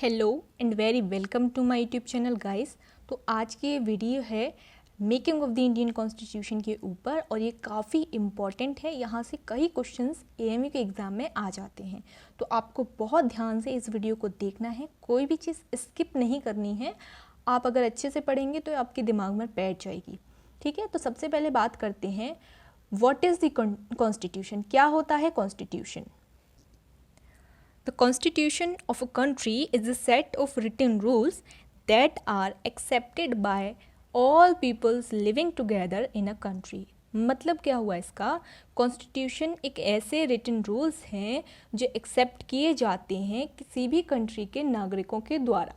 Hello and very welcome to my YouTube channel guys. तो आज की ये वीडियो है making of the Indian constitution के ऊपर और ये काफ़ी इम्पॉर्टेंट है। यहाँ से कई क्वेश्चंस एएमयू के एग्ज़ाम में आ जाते हैं, तो आपको बहुत ध्यान से इस वीडियो को देखना है, कोई भी चीज़ स्किप नहीं करनी है। आप अगर अच्छे से पढ़ेंगे तो आपके दिमाग में बैठ जाएगी। ठीक है, तो सबसे पहले बात करते हैं व्हाट इज़ द कॉन्स्टिट्यूशन। क्या होता है constitution? The constitution of a country is a set of written rules that are accepted by all peoples living together in a country। मतलब क्या हुआ इसका? कॉन्स्टिट्यूशन एक ऐसे रिटन रूल्स हैं जो एक्सेप्ट किए जाते हैं किसी भी कंट्री के नागरिकों के द्वारा,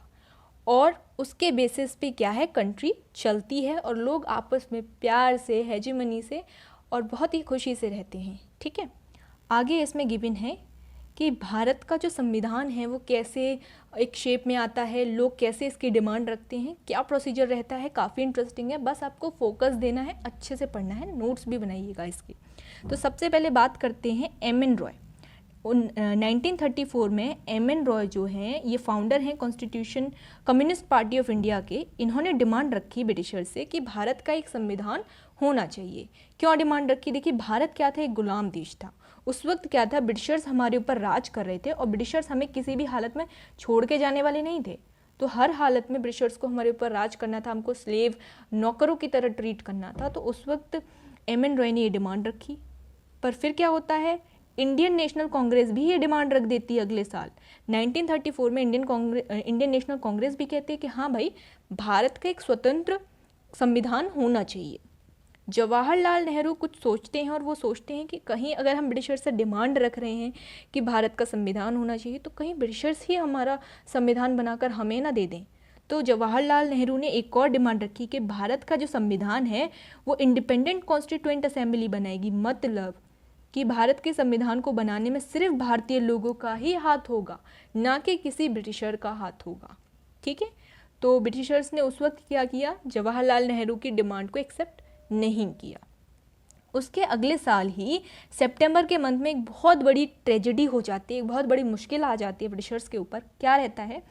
और उसके बेसिस पे क्या है, कंट्री चलती है और लोग आपस में प्यार से, हेजेमनी से और बहुत ही खुशी से रहते हैं। ठीक है, आगे इसमें गिवन है कि भारत का जो संविधान है वो कैसे एक शेप में आता है, लोग कैसे इसकी डिमांड रखते हैं, क्या प्रोसीजर रहता है। काफ़ी इंटरेस्टिंग है, बस आपको फोकस देना है, अच्छे से पढ़ना है, नोट्स भी बनाइएगा इसके। तो सबसे पहले बात करते हैं एम.एन. रॉय। 1934 में एम.एन. रॉय जो हैं ये फाउंडर हैं constitution communist party of India के। इन्होंने डिमांड रखी ब्रिटिशर से कि भारत का एक संविधान होना चाहिए। क्यों डिमांड रखी? देखिए, भारत क्या था, एक गुलाम देश था। उस वक्त क्या था, ब्रिटिशर्स हमारे ऊपर राज कर रहे थे और ब्रिटिशर्स हमें किसी भी हालत में छोड़ के जाने वाले नहीं थे। तो हर हालत में ब्रिटिशर्स को हमारे ऊपर राज करना था, हमको स्लेव नौकरों की तरह ट्रीट करना था। तो उस वक्त एम.एन. रॉय ने ये डिमांड रखी। पर फिर क्या होता है, इंडियन नेशनल कांग्रेस भी ये डिमांड रख देती है अगले साल 1934 में। इंडियन नेशनल कांग्रेस भी कहते हैं कि हाँ भाई, भारत का एक स्वतंत्र संविधान होना चाहिए। जवाहरलाल नेहरू कुछ सोचते हैं और वो सोचते हैं कि कहीं अगर हम ब्रिटिशर से डिमांड रख रहे हैं कि भारत का संविधान होना चाहिए, तो कहीं ब्रिटिशर्स ही हमारा संविधान बनाकर हमें ना दे दें। तो जवाहरलाल नेहरू ने एक और डिमांड रखी कि भारत का जो संविधान है वो इंडिपेंडेंट कॉन्स्टिट्यूएंट असेंबली बनाएगी। मतलब कि भारत के संविधान को बनाने में सिर्फ भारतीय लोगों का ही हाथ होगा, ना कि किसी ब्रिटिशर का हाथ होगा। ठीक है, तो ब्रिटिशर्स ने उस वक्त क्या किया, जवाहरलाल नेहरू की डिमांड को एक्सेप्ट नहीं किया। उसके अगले साल ही सितंबर के मंथ में एक बहुत बड़ी ट्रेजेडी हो जाती है, एक बहुत बड़ी मुश्किल आ जाती है ब्रिटिशर्स के ऊपर। क्या रहता है,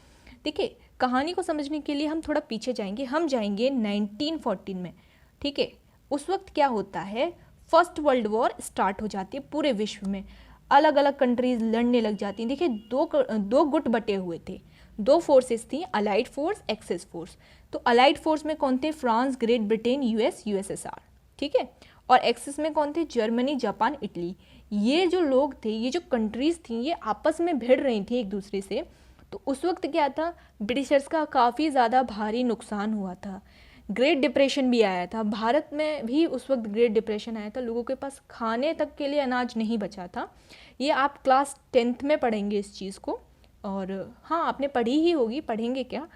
देखिए, कहानी को समझने के लिए हम थोड़ा पीछे जाएंगे, हम जाएंगे 1914 में। ठीक है, उस वक्त क्या होता है, फर्स्ट वर्ल्ड वॉर स्टार्ट हो जाती है पूरे विश्व में। अलग अलग कंट्रीज लड़ने लग जाती हैं। देखिए, दो गुट बटे हुए थे, दो फोर्सेस थी, अलाइड फोर्स, एक्सेस फोर्स। तो अलाइड फोर्स में कौन थे, France, great Britain, US, USSR. ठीक है, और एक्सेस में कौन थे, जर्मनी, जापान, इटली। ये जो लोग थे, ये जो कंट्रीज थी, ये आपस में भिड़ रही थी एक दूसरे से। तो उस वक्त क्या था, ब्रिटिशर्स का काफ़ी ज़्यादा भारी नुकसान हुआ था। ग्रेट डिप्रेशन भी आया था, भारत में भी उस वक्त ग्रेट डिप्रेशन आया था, लोगों के पास खाने तक के लिए अनाज नहीं बचा था। ये आप क्लास 10th में पढ़ेंगे इस चीज़ को, और हाँ, आपने पढ़ी ही होगी, पढ़ेंगे क्या।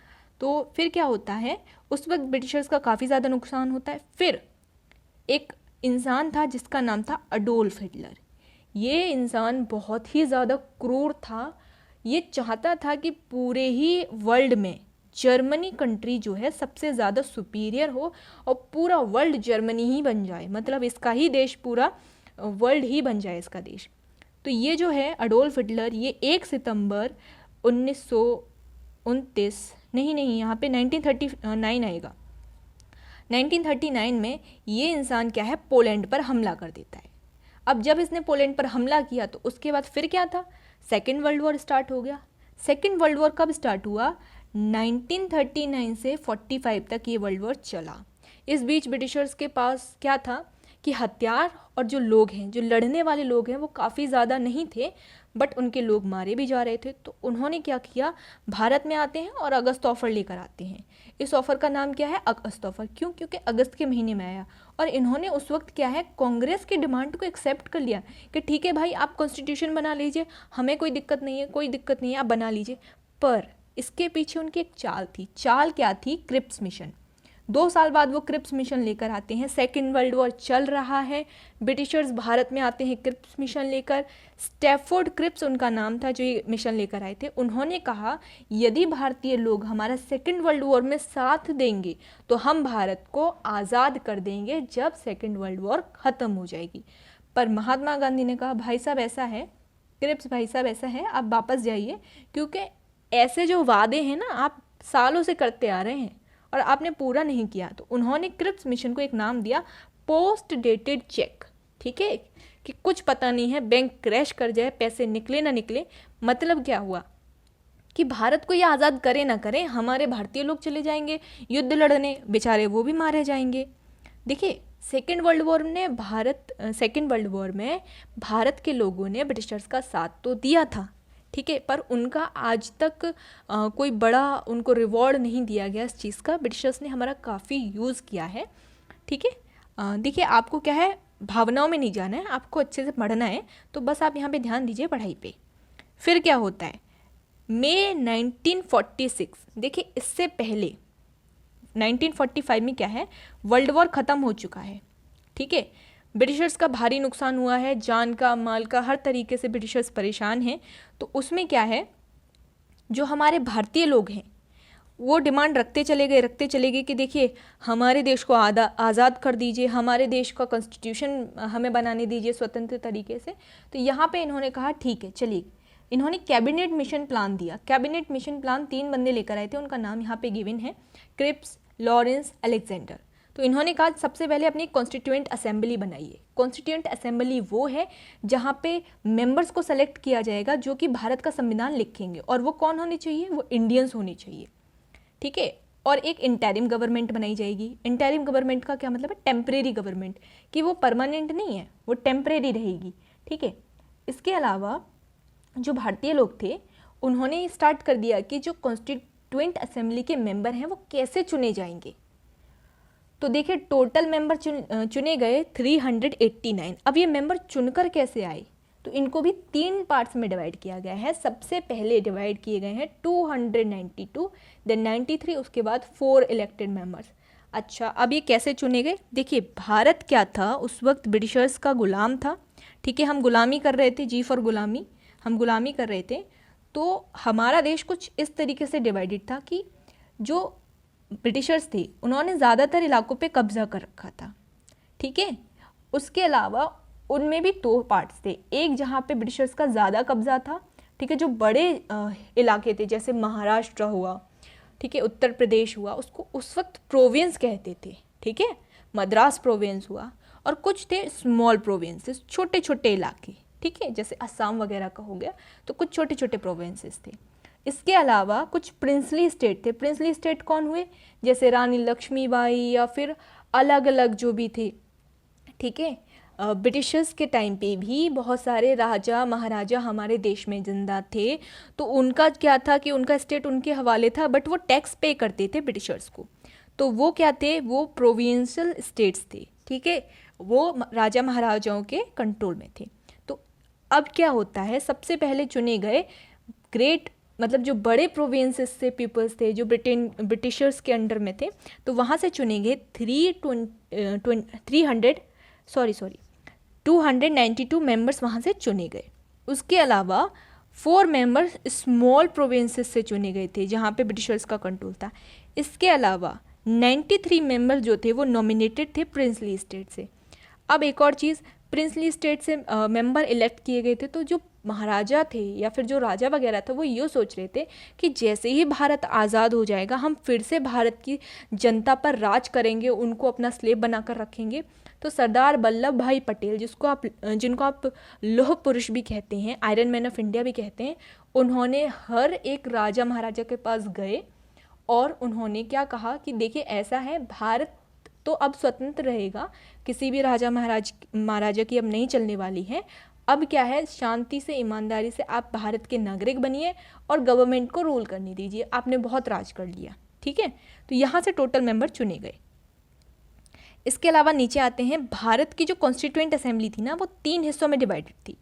तो फिर क्या होता है, उस वक्त ब्रिटिशर्स का काफ़ी ज़्यादा नुकसान होता है। फिर एक इंसान था जिसका नाम था अडोल्फ हिटलर। ये इंसान बहुत ही ज़्यादा क्रूर था। ये चाहता था कि पूरे ही वर्ल्ड में जर्मनी कंट्री जो है सबसे ज़्यादा सुपीरियर हो और पूरा वर्ल्ड जर्मनी ही बन जाए, मतलब इसका ही देश पूरा वर्ल्ड ही बन जाए इसका देश। तो ये जो है अडोल्फ हिटलर, ये 1 सितंबर 1929 नहीं, यहाँ पे 1939 आएगा। 1939 में ये इंसान क्या है, पोलैंड पर हमला कर देता है। अब जब इसने पोलैंड पर हमला किया तो उसके बाद फिर क्या था, सेकेंड वर्ल्ड वॉर स्टार्ट हो गया। सेकेंड वर्ल्ड वॉर कब स्टार्ट हुआ, 1939 से 45 तक ये वर्ल्ड वॉर चला। इस बीच ब्रिटिशर्स के पास क्या था कि हथियार और जो लोग हैं, जो लड़ने वाले लोग हैं, वो काफ़ी ज़्यादा नहीं थे, बट उनके लोग मारे भी जा रहे थे। तो उन्होंने क्या किया, भारत में आते हैं और अगस्त ऑफर लेकर आते हैं। इस ऑफर का नाम क्या है, अगस्त ऑफर। क्यों? क्योंकि अगस्त के महीने में आया। और इन्होंने उस वक्त क्या है, कांग्रेस की डिमांड को एक्सेप्ट कर लिया कि ठीक है भाई, आप कॉन्स्टिट्यूशन बना लीजिए, हमें कोई दिक्कत नहीं है, कोई दिक्कत नहीं है, आप बना लीजिए। पर इसके पीछे उनकी एक चाल थी। चाल क्या थी, क्रिप्स मिशन। 2 साल बाद वो क्रिप्स मिशन लेकर आते हैं। सेकेंड वर्ल्ड वॉर चल रहा है, ब्रिटिशर्स भारत में आते हैं क्रिप्स मिशन लेकर। स्टैफोर्ड क्रिप्स उनका नाम था जो ये मिशन लेकर आए थे। उन्होंने कहा, यदि भारतीय लोग हमारा सेकेंड वर्ल्ड वॉर में साथ देंगे तो हम भारत को आज़ाद कर देंगे जब सेकेंड वर्ल्ड वॉर ख़त्म हो जाएगी। पर महात्मा गांधी ने कहा, भाई साहब ऐसा है, क्रिप्स भाई साहब ऐसा है, आप वापस जाइए, क्योंकि ऐसे जो वादे हैं ना आप सालों से करते आ रहे हैं और आपने पूरा नहीं किया, तो उन्होंने क्रिप्स मिशन को एक नाम दिया पोस्ट डेटेड चेक। ठीक है, कि कुछ पता नहीं है, बैंक क्रैश कर जाए, पैसे निकले ना निकले। मतलब क्या हुआ कि भारत को ये आज़ाद करे ना करें, हमारे भारतीय लोग चले जाएंगे युद्ध लड़ने, बेचारे वो भी मारे जाएंगे। देखिए सेकेंड वर्ल्ड वॉर में भारत के लोगों ने ब्रिटिशर्स का साथ तो दिया था, ठीक है, पर उनका आज तक कोई बड़ा उनको रिवॉर्ड नहीं दिया गया इस चीज़ का। ब्रिटिशर्स ने हमारा काफ़ी यूज़ किया है, ठीक है। देखिए आपको क्या है, भावनाओं में नहीं जाना है, आपको अच्छे से पढ़ना है, तो बस आप यहाँ पे ध्यान दीजिए पढ़ाई पे। फिर क्या होता है, मई 1946, देखिए इससे पहले 1945 में क्या है, वर्ल्ड वॉर ख़त्म हो चुका है, ठीक है। ब्रिटिशर्स का भारी नुकसान हुआ है, जान का माल का हर तरीके से ब्रिटिशर्स परेशान हैं। तो उसमें क्या है, जो हमारे भारतीय लोग हैं वो डिमांड रखते चले गए कि देखिए हमारे देश को आज़ाद कर दीजिए, हमारे देश का कॉन्स्टिट्यूशन हमें बनाने दीजिए स्वतंत्र तरीके से। तो यहाँ पे इन्होंने कहा ठीक है चलिए, इन्होंने कैबिनेट मिशन प्लान दिया। कैबिनेट मिशन प्लान 3 बंदे लेकर आए थे, उनका नाम यहाँ पे गिवन है, क्रिप्स, लॉरेंस, अलेक्जेंडर। तो इन्होंने कहा सबसे पहले अपनी कॉन्स्टिट्यूएंट असेंबली बनाइए। कॉन्स्टिट्यूएंट असेंबली वो है जहाँ पे मेंबर्स को सेलेक्ट किया जाएगा जो कि भारत का संविधान लिखेंगे, और वो कौन होने चाहिए, वो इंडियंस होने चाहिए, ठीक है। और एक इंटरिम गवर्नमेंट बनाई जाएगी। इंटरिम गवर्नमेंट का क्या मतलब है, टेम्परेरी गवर्नमेंट, कि वो परमानेंट नहीं है, वो टेम्परेरी रहेगी, ठीक है। इसके अलावा जो भारतीय लोग थे उन्होंने स्टार्ट कर दिया कि जो कॉन्स्टिट्यूएंट असेंबली के मेंबर हैं वो कैसे चुने जाएंगे। तो देखिए टोटल मेंबर चुने गए 389। अब ये मेंबर चुनकर कैसे आए, तो इनको भी 3 पार्ट्स में डिवाइड किया गया है। सबसे पहले डिवाइड किए गए हैं 292, देन 93, उसके बाद 4 इलेक्टेड मेंबर्स। अच्छा अब ये कैसे चुने गए, देखिए भारत क्या था उस वक्त, ब्रिटिशर्स का गुलाम था, ठीक है। हम गुलामी कर रहे थे, जी फॉर गुलामी, हम गुलामी कर रहे थे। तो हमारा देश कुछ इस तरीके से डिवाइडेड था कि जो ब्रिटिशर्स थे उन्होंने ज़्यादातर इलाकों पे कब्जा कर रखा था, ठीक है। उसके अलावा उनमें भी 2 पार्ट्स थे, एक जहाँ पे ब्रिटिशर्स का ज़्यादा कब्जा था, ठीक है, जो बड़े इलाके थे जैसे महाराष्ट्र हुआ, ठीक है, उत्तर प्रदेश हुआ, उसको उस वक्त प्रोविंस कहते थे, ठीक है, मद्रास प्रोविंस हुआ। और कुछ थे स्मॉल प्रोविंसेस, छोटे छोटे इलाके, ठीक है, जैसे असम वगैरह का हो गया, तो कुछ छोटे छोटे प्रोविंसेस थे। इसके अलावा कुछ प्रिंसली स्टेट थे। प्रिंसली स्टेट कौन हुए, जैसे रानी लक्ष्मीबाई या फिर अलग अलग जो भी थे, ठीक है। ब्रिटिशर्स के टाइम पे भी बहुत सारे राजा महाराजा हमारे देश में जिंदा थे, तो उनका क्या था कि उनका स्टेट उनके हवाले था, बट वो टैक्स पे करते थे ब्रिटिशर्स को। तो वो क्या थे, वो प्रोविंशियल स्टेट्स थे, ठीक है, वो राजा महाराजाओं के कंट्रोल में थे। तो अब क्या होता है, सबसे पहले चुने गए ग्रेट, मतलब जो बड़े प्रोविंसेस से पीपल्स थे जो ब्रिटिशर्स के अंडर में थे, तो वहाँ से चुने गए 292 मेंबर्स वहाँ से चुने गए। उसके अलावा 4 मेंबर्स स्मॉल प्रोविंसेस से चुने गए थे जहाँ पे ब्रिटिशर्स का कंट्रोल था। इसके अलावा 93 मेंबर्स जो थे वो नॉमिनेटेड थे प्रिंसली स्टेट से। अब एक और चीज़, प्रिंसली स्टेट से मेंबर इलेक्ट किए गए थे, तो जो महाराजा थे या फिर जो राजा वगैरह था वो ये सोच रहे थे कि जैसे ही भारत आज़ाद हो जाएगा हम फिर से भारत की जनता पर राज करेंगे, उनको अपना स्लेव बनाकर रखेंगे। तो सरदार वल्लभ भाई पटेल, जिनको आप लौह पुरुष भी कहते हैं, आयरन मैन ऑफ इंडिया भी कहते हैं, उन्होंने हर एक राजा महाराजा के पास गए और उन्होंने क्या कहा कि देखिए ऐसा है, भारत तो अब स्वतंत्र रहेगा, किसी भी राजा महाराजा की अब नहीं चलने वाली है। अब क्या है, शांति से ईमानदारी से आप भारत के नागरिक बनिए और गवर्नमेंट को रूल करने दीजिए, आपने बहुत राज कर लिया, ठीक है। तो यहाँ से टोटल मेंबर चुने गए। इसके अलावा नीचे आते हैं, भारत की जो कॉन्स्टिट्यूएंट असेंबली थी ना वो 3 हिस्सों में डिवाइडेड थी।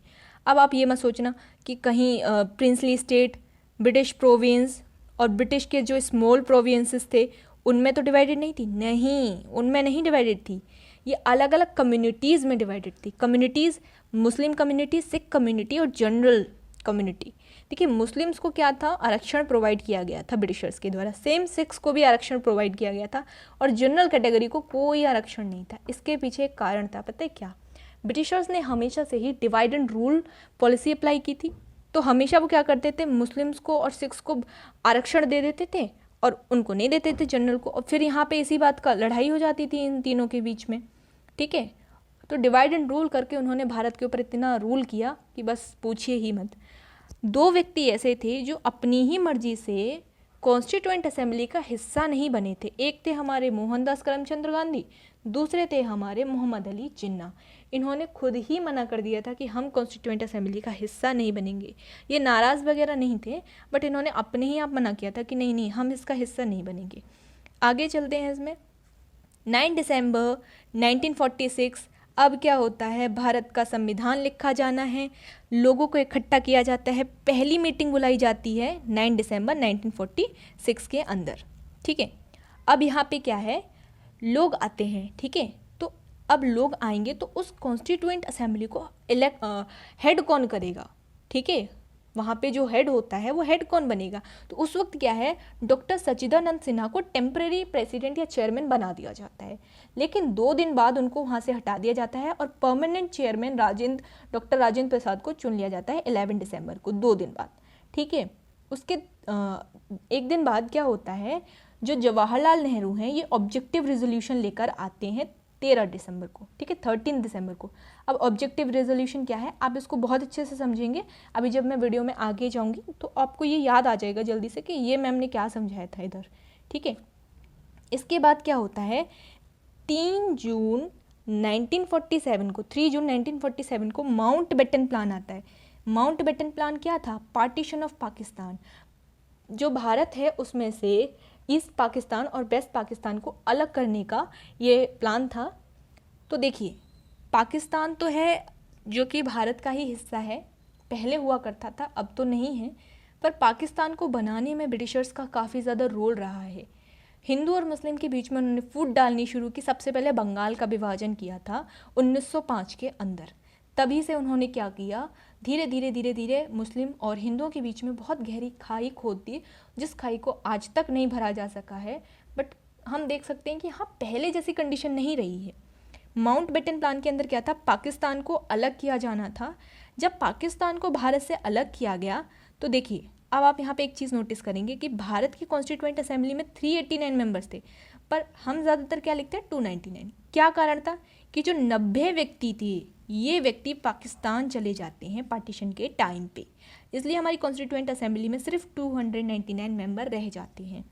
अब आप ये मत सोचना कि कहीं प्रिंसली स्टेट, ब्रिटिश प्रोविंस और ब्रिटिश के जो स्मॉल प्रोविंसेस थे उनमें तो डिवाइडेड नहीं थी, नहीं, उनमें नहीं डिवाइडेड थी, ये अलग अलग कम्युनिटीज़ में डिवाइडेड थी। Communities, Muslim community, Sikh community और जनरल कम्युनिटी। देखिए मुस्लिम्स को क्या था, आरक्षण प्रोवाइड किया गया था ब्रिटिशर्स के द्वारा, सेम सिख्स को भी आरक्षण प्रोवाइड किया गया था, और जनरल कैटेगरी को कोई आरक्षण नहीं था। इसके पीछे एक कारण था, पता है क्या, ब्रिटिशर्स ने हमेशा से ही divide and rule policy apply की थी। तो हमेशा वो क्या करते थे, मुस्लिम्स को और सिख्स को आरक्षण दे देते थे और उनको नहीं देते थे जनरल को, और फिर यहाँ पे इसी बात का लड़ाई हो जाती थी इन तीनों के बीच में, ठीक है। तो डिवाइड एंड रूल करके उन्होंने भारत के ऊपर इतना रूल किया कि बस पूछिए ही मत। दो व्यक्ति ऐसे थे जो अपनी ही मर्जी से कॉन्स्टिट्यूएंट असेंबली का हिस्सा नहीं बने थे। एक थे हमारे मोहनदास करमचंद गांधी, दूसरे थे हमारे मोहम्मद अली जिन्ना। इन्होंने खुद ही मना कर दिया था कि हम कॉन्स्टिट्यूएंट असेंबली का हिस्सा नहीं बनेंगे। ये नाराज़ वगैरह नहीं थे, बट इन्होंने अपने ही आप मना किया था कि नहीं नहीं हम इसका हिस्सा नहीं बनेंगे। आगे चलते हैं इसमें। 9 दिसंबर 1946 अब क्या होता है, भारत का संविधान लिखा जाना है, लोगों को इकट्ठा किया जाता है, पहली मीटिंग बुलाई जाती है 9 दिसंबर 1946 के अंदर, ठीक है। अब यहाँ पे क्या है, लोग आते हैं, ठीक है। तो अब लोग आएंगे तो उस कॉन्स्टिट्यूएंट असेंबली को हेड कौन करेगा, ठीक है। वहाँ पे जो हेड होता है वो हेड कौन बनेगा, तो उस वक्त क्या है, डॉक्टर सच्चिदानंद सिन्हा को टेम्परेरी प्रेसिडेंट या चेयरमैन बना दिया जाता है। लेकिन 2 दिन बाद उनको वहाँ से हटा दिया जाता है और permanent chairman doctor Rajendra Prasad को चुन लिया जाता है 11 दिसंबर को, 2 दिन बाद, ठीक है। उसके एक दिन बाद क्या होता है, जो जवाहरलाल नेहरू हैं ये ऑब्जेक्टिव रेजोल्यूशन लेकर आते हैं 13 दिसंबर को, ठीक है, 13 दिसंबर को। अब ऑब्जेक्टिव रेजोल्यूशन क्या है, आप इसको बहुत अच्छे से समझेंगे। अभी जब मैं वीडियो में आगे जाऊंगी तो आपको ये याद आ जाएगा जल्दी से कि ये मैम ने क्या समझाया था इधर, ठीक है। इसके बाद क्या होता है, 3 जून 1947 को माउंट बेटन प्लान आता है। माउंट बेटन प्लान क्या था, पार्टीशन ऑफ पाकिस्तान। जो भारत है उसमें से ईस्ट पाकिस्तान और वेस्ट पाकिस्तान को अलग करने का ये प्लान था। तो देखिए, पाकिस्तान तो है जो कि भारत का ही हिस्सा है, पहले हुआ करता था, अब तो नहीं है, पर पाकिस्तान को बनाने में ब्रिटिशर्स का काफ़ी ज़्यादा रोल रहा है। हिंदू और मुस्लिम के बीच में उन्होंने फूट डालनी शुरू की। सबसे पहले बंगाल का विभाजन किया था 1905 के अंदर। तभी से उन्होंने क्या किया, धीरे धीरे मुस्लिम और हिंदुओं के बीच में बहुत गहरी खाई खोद दी, जिस खाई को आज तक नहीं भरा जा सका है। बट हम देख सकते हैं कि हाँ, पहले जैसी कंडीशन नहीं रही है। माउंट बेटन प्लान के अंदर क्या था, पाकिस्तान को अलग किया जाना था। जब पाकिस्तान को भारत से अलग किया गया तो देखिए, अब आप यहाँ पे एक चीज़ नोटिस करेंगे कि भारत की कॉन्स्टिट्यूएंट असेंबली में 389 मेंबर्स थे, पर हम ज़्यादातर क्या लिखते हैं, 299। क्या कारण था कि जो 90 व्यक्ति थे, ये व्यक्ति पाकिस्तान चले जाते हैं पार्टीशन के टाइम पे, इसलिए हमारी कॉन्स्टिट्यूएंट असेंबली में सिर्फ 299 मेंबर रह जाते हैं।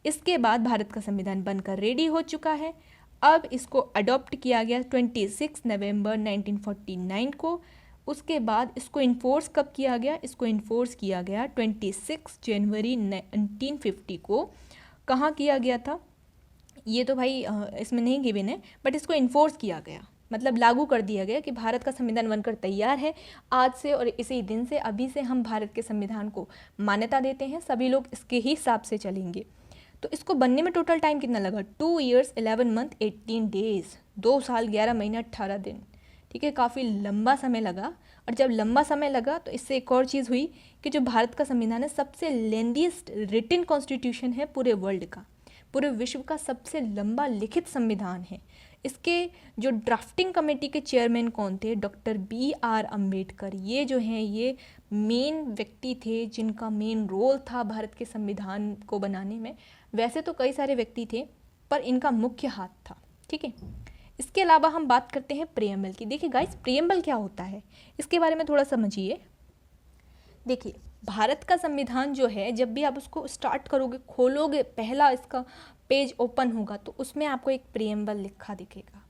इसके बाद भारत का संविधान बनकर रेडी हो चुका है। अब इसको अडॉप्ट किया गया 26 नवंबर 1949 को। उसके बाद इसको इन्फोर्स कब किया गया, इसको इन्फोर्स किया गया 26 जनवरी 1950 को। कहाँ किया गया था, ये तो भाई इसमें नहीं गिवन है, बट इसको इन्फोर्स किया गया, मतलब लागू कर दिया गया कि भारत का संविधान बनकर तैयार है आज से, और इसी दिन से, अभी से हम भारत के संविधान को मान्यता देते हैं, सभी लोग इसके ही हिसाब से चलेंगे। तो इसको बनने में टोटल टाइम कितना लगा, 2 years 11 month 18 days, 2 साल 11 महीने 18 दिन, ठीक है, काफ़ी लंबा समय लगा। और जब लंबा समय लगा तो इससे एक और चीज़ हुई कि जो भारत का संविधान है सबसे लेंदीस्ट रिटन कॉन्स्टिट्यूशन है पूरे वर्ल्ड का, पूरे विश्व का सबसे लंबा लिखित संविधान है। इसके जो ड्राफ्टिंग कमेटी के चेयरमैन कौन थे, डॉक्टर BR अम्बेडकर। ये जो हैं ये मेन व्यक्ति थे जिनका मेन रोल था भारत के संविधान को बनाने में। वैसे तो कई सारे व्यक्ति थे पर इनका मुख्य हाथ था, ठीक है। इसके अलावा हम बात करते हैं प्रियम्बल की। देखिए गाइस, प्रियम्बल क्या होता है इसके बारे में थोड़ा समझिए। देखिए, भारत का संविधान जो है, जब भी आप उसको स्टार्ट करोगे, खोलोगे, पहला इसका पेज ओपन होगा तो उसमें आपको एक प्रियम्बल लिखा दिखेगा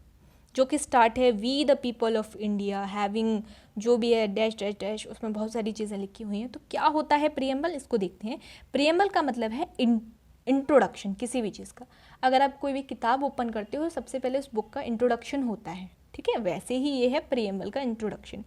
जो कि स्टार्ट है we the people of India having, जो भी है डैश डैश डैश, उसमें बहुत सारी चीज़ें लिखी हुई हैं। तो क्या होता है प्रियम्बल, इसको देखते हैं। प्रियम्बल का मतलब है इंट्रोडक्शन किसी भी चीज़ का। अगर आप कोई भी किताब ओपन करते हो सबसे पहले उस बुक का इंट्रोडक्शन होता है, ठीक है, वैसे ही ये है प्रियम्बल का इंट्रोडक्शन।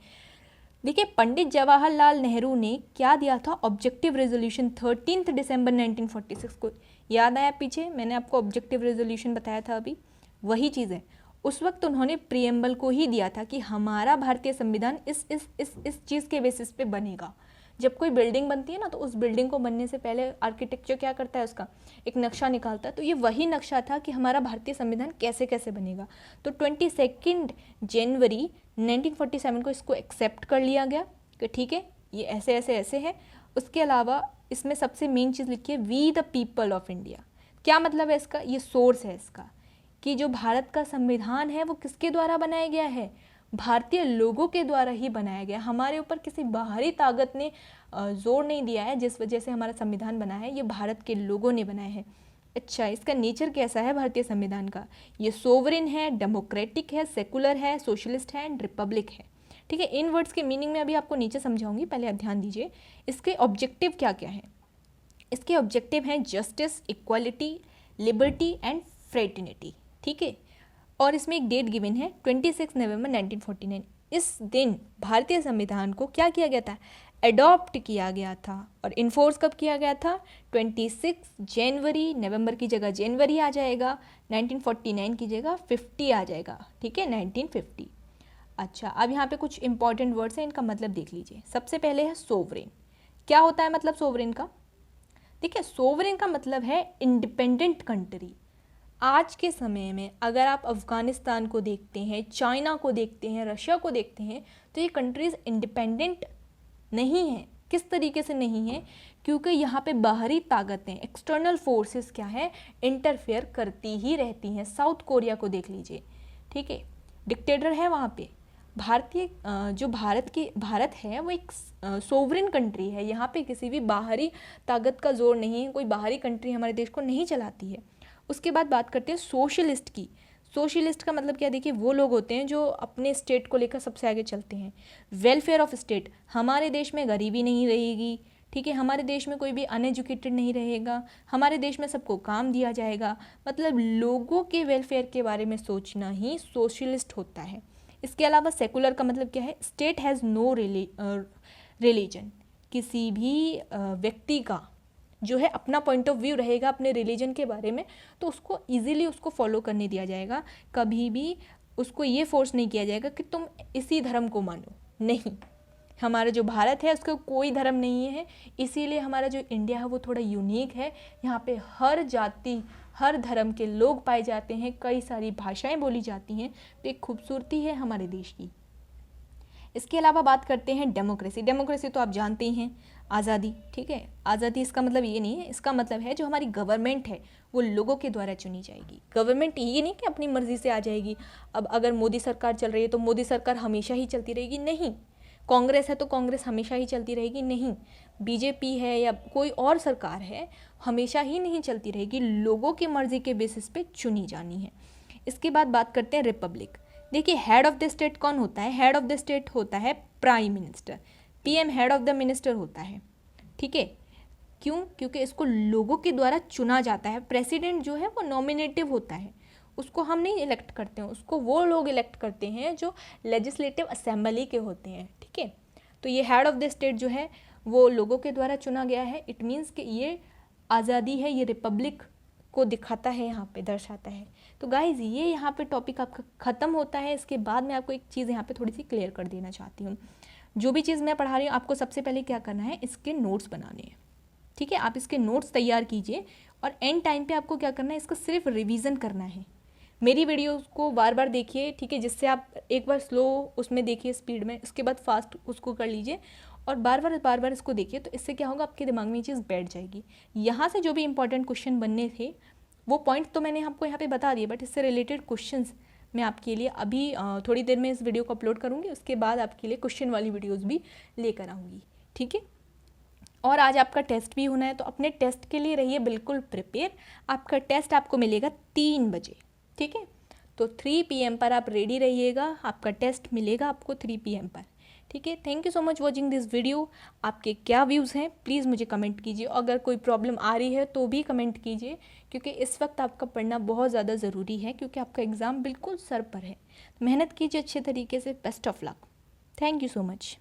देखिए, पंडित जवाहरलाल नेहरू ने क्या दिया था, ऑब्जेक्टिव रेजोल्यूशन 13 दिसंबर 1946 को। याद आया पीछे मैंने आपको ऑब्जेक्टिव रेजोल्यूशन बताया था, अभी वही चीज़ है। उस वक्त उन्होंने प्रियम्बल को ही दिया था कि हमारा भारतीय संविधान इस चीज़ के बेसिस पे बनेगा। जब कोई बिल्डिंग बनती है ना, तो उस बिल्डिंग को बनने से पहले आर्किटेक्चर क्या करता है, उसका एक नक्शा निकालता है। तो ये वही नक्शा था कि हमारा भारतीय संविधान कैसे कैसे बनेगा। तो 22 जनवरी 1947 को इसको एक्सेप्ट कर लिया गया कि ठीक है, ये ऐसे ऐसे ऐसे है। उसके अलावा इसमें सबसे मेन चीज़ लिखी है we the people of India. क्या मतलब है इसका? ये सोर्स है इसका कि जो भारत का संविधान है वो किसके द्वारा बनाया गया है? भारतीय लोगों के द्वारा ही बनाया गया। हमारे ऊपर किसी बाहरी ताकत ने जोर नहीं दिया है जिस वजह से हमारा संविधान बना है, ये भारत के लोगों ने बनाया है। अच्छा, इसका नेचर कैसा है भारतीय संविधान का? ये सोवरेन है, डेमोक्रेटिक है, सेकुलर है, सोशलिस्ट है एंड रिपब्लिक है। ठीक है, इन वर्ड्स के मीनिंग में अभी आपको नीचे समझाऊंगी, पहले आप ध्यान दीजिए। इसके ऑब्जेक्टिव क्या क्या हैं? इसके ऑब्जेक्टिव हैं justice, equality, liberty and fraternity. ठीक है, और इसमें एक डेट गिवन है 26 नवंबर 1949। इस दिन भारतीय संविधान को क्या किया गया था? एडॉप्ट किया गया था। और इन्फोर्स कब किया गया था? 26 जनवरी। नवंबर की जगह जनवरी आ जाएगा, 1949 की जगह 50 आ जाएगा। ठीक है, 1950। अच्छा, अब यहाँ पे कुछ इंपॉर्टेंट वर्ड्स हैं, इनका मतलब देख लीजिए। सबसे पहले है सोवरेन। क्या होता है मतलब सोवरेन का? देखिए, सोवरेन का मतलब है इंडिपेंडेंट कंट्री। आज के समय में अगर आप अफगानिस्तान को देखते हैं, चाइना को देखते हैं, रशिया को देखते हैं, तो ये कंट्रीज इंडिपेंडेंट नहीं है। किस तरीके से नहीं है? क्योंकि यहाँ पे बाहरी ताकतें, एक्सटर्नल फोर्सेस क्या है, इंटरफेयर करती ही रहती हैं। साउथ कोरिया को देख लीजिए, ठीक है, डिक्टेटर है वहाँ पे। भारतीय जो भारत है वो एक सोवरेन कंट्री है। यहाँ पे किसी भी बाहरी ताकत का जोर नहीं है, कोई बाहरी कंट्री हमारे देश को नहीं चलाती है। उसके बाद बात करते हैं सोशलिस्ट की। सोशलिस्ट का मतलब क्या? देखिए, वो लोग होते हैं जो अपने स्टेट को लेकर सबसे आगे चलते हैं। वेलफेयर ऑफ स्टेट, हमारे देश में गरीबी नहीं रहेगी। ठीक है, हमारे देश में कोई भी अनएजुकेटेड नहीं रहेगा, हमारे देश में सबको काम दिया जाएगा। मतलब लोगों के वेलफेयर के बारे में सोचना ही सोशलिस्ट होता है। इसके अलावा सेकुलर का मतलब क्या है? State has no religion. किसी भी व्यक्ति का जो है अपना पॉइंट ऑफ व्यू रहेगा अपने रिलीजन के बारे में, तो उसको इजीली उसको फॉलो करने दिया जाएगा। कभी भी उसको ये फोर्स नहीं किया जाएगा कि तुम इसी धर्म को मानो। नहीं, हमारा जो भारत है उसका कोई धर्म नहीं है। इसीलिए हमारा जो इंडिया है वो थोड़ा यूनिक है। यहाँ पे हर जाति, हर धर्म के लोग पाए जाते हैं, कई सारी भाषाएं बोली जाती हैं। तो एक खूबसूरती है हमारे देश की। इसके अलावा बात करते हैं डेमोक्रेसी। डेमोक्रेसी तो आप जानते ही हैं, आज़ादी। ठीक है, आज़ादी इसका मतलब ये नहीं है, इसका मतलब है जो हमारी गवर्नमेंट है वो लोगों के द्वारा चुनी जाएगी। गवर्नमेंट ये नहीं कि अपनी मर्जी से आ जाएगी। अब अगर मोदी सरकार चल रही है तो मोदी सरकार हमेशा ही चलती रहेगी? नहीं। कांग्रेस है तो कांग्रेस हमेशा ही चलती रहेगी? नहीं। बीजेपी है या कोई और सरकार है, हमेशा ही नहीं चलती रहेगी। लोगों की मर्जी के बेसिस पे चुनी जानी है। इसके बाद बात करते हैं रिपब्लिक। देखिए, हेड ऑफ द स्टेट कौन होता है? हेड ऑफ द स्टेट होता है prime minister. PM head of the minister होता है। ठीक है, क्यों? क्योंकि इसको लोगों के द्वारा चुना जाता है। प्रेसिडेंट जो है वो नॉमिनेटिव होता है, उसको हम नहीं इलेक्ट करते हैं, उसको वो लोग इलेक्ट करते हैं जो लेजिस्लेटिव असेंबली के होते हैं। ठीक है, तो ये हेड ऑफ द स्टेट जो है वो लोगों के द्वारा चुना गया है। इट मीन्स कि ये आज़ादी है, ये रिपब्लिक को दिखाता है, यहाँ पे दर्शाता है। तो गाइज, ये यहाँ पे टॉपिक आपका ख़त्म होता है। इसके बाद मैं आपको एक चीज़ यहाँ पे थोड़ी सी क्लियर कर देना चाहती हूँ। जो भी चीज़ मैं पढ़ा रही हूँ, आपको सबसे पहले क्या करना है, इसके नोट्स बनाने हैं। ठीक है, आप इसके नोट्स तैयार कीजिए और एंड टाइम पे आपको क्या करना है, इसका सिर्फ रिवीजन करना है। मेरी वीडियोस को बार बार देखिए, ठीक है, जिससे आप एक बार स्लो उसमें देखिए स्पीड में, उसके बाद फास्ट उसको कर लीजिए और बार बार इसको देखिए। तो इससे क्या होगा, आपके दिमाग में ये चीज़ बैठ जाएगी। यहाँ से जो भी इंपॉर्टेंट क्वेश्चन बनने थे वो पॉइंट तो मैंने आपको यहाँ पे बता दिए, बट इससे रिलेटेड क्वेश्चंस मैं आपके लिए अभी थोड़ी देर में इस वीडियो को अपलोड करूँगी। उसके बाद आपके लिए क्वेश्चन वाली वीडियोज़ भी लेकर आऊँगी। ठीक है, और आज आपका टेस्ट भी होना है, तो अपने टेस्ट के लिए रहिए बिल्कुल प्रिपेयर। आपका टेस्ट आपको मिलेगा 3 बजे। ठीक है, तो 3 PM पर आप रेडी रहिएगा। आपका टेस्ट मिलेगा आपको 3 PM पर। ठीक है, thank you so much watching this video. आपके क्या व्यूज़ हैं प्लीज़ मुझे कमेंट कीजिए। अगर कोई प्रॉब्लम आ रही है तो भी कमेंट कीजिए, क्योंकि इस वक्त आपका पढ़ना बहुत ज़्यादा ज़रूरी है, क्योंकि आपका एग्ज़ाम बिल्कुल सर पर है। मेहनत कीजिए अच्छे तरीके से। Best of luck. Thank you so much.